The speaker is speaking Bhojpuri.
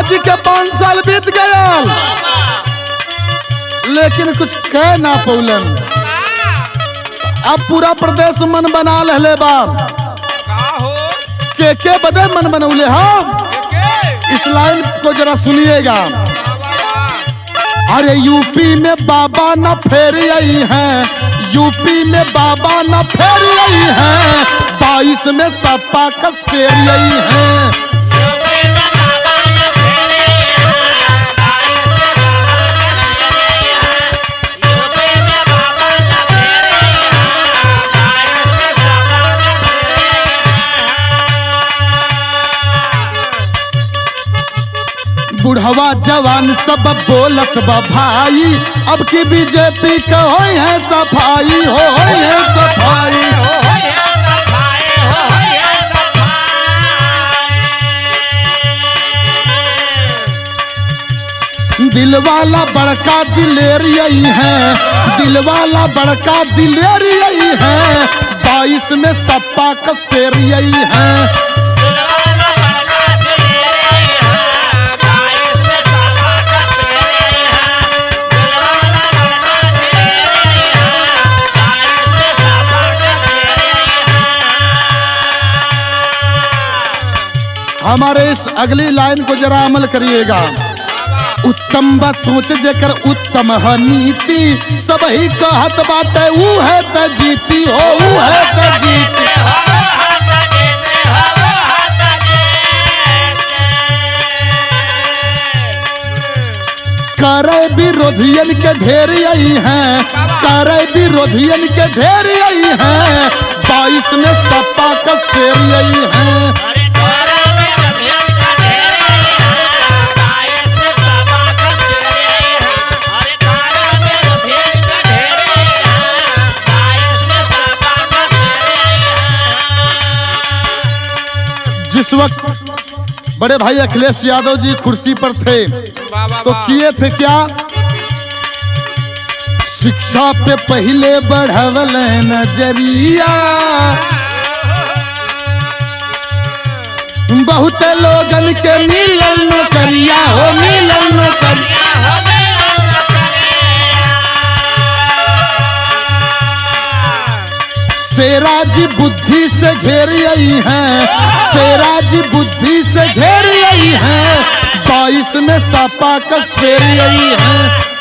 जी के 5 साल बीत गया, लेकिन कुछ कह ना पौलन। अब पूरा प्रदेश मन बना ले बाप के बदे मन बनौले। हाँ, इस लाइन को जरा सुनिएगा। अरे यूपी में बाबा न फेर आई है, यूपी में बाबा न फेर आई है, 22 में सपा का शेर आई है। बुढ़वा जवान सब बोलत बा भाई, अब की बीजेपी का होई है सफाई, होई है सफाई। दिलवाला बड़का दिलेरी आई है, दिलवाला बड़का दिलेरी आई है, 22 में सपा का शेर आई है। हमारे इस अगली लाइन को जरा अमल करिएगा। उत्तम बा सोच जेकर उत्तम है नीति, सब ही कहत बाटे ऊ है त जीती, हो ऊ है त जीती। करे विरोधियन के ढेर आई है, करे विरोधियन के ढेर आई है, 22 में सपा का शेर आई है। जिस वक्त बड़े भाई अखिलेश यादव जी कुर्सी पर थे तो किए थे क्या? शिक्षा पे पहले बढ़ावल नजरिया, बहुत लोगन के मिलल नौकरिया, हो मिलल नौकरिया। शेरा जी बुद्धि से घेर आई है, शेरा जी बुद्धि से घेर आई है, 22 में सपा का शेर आई है।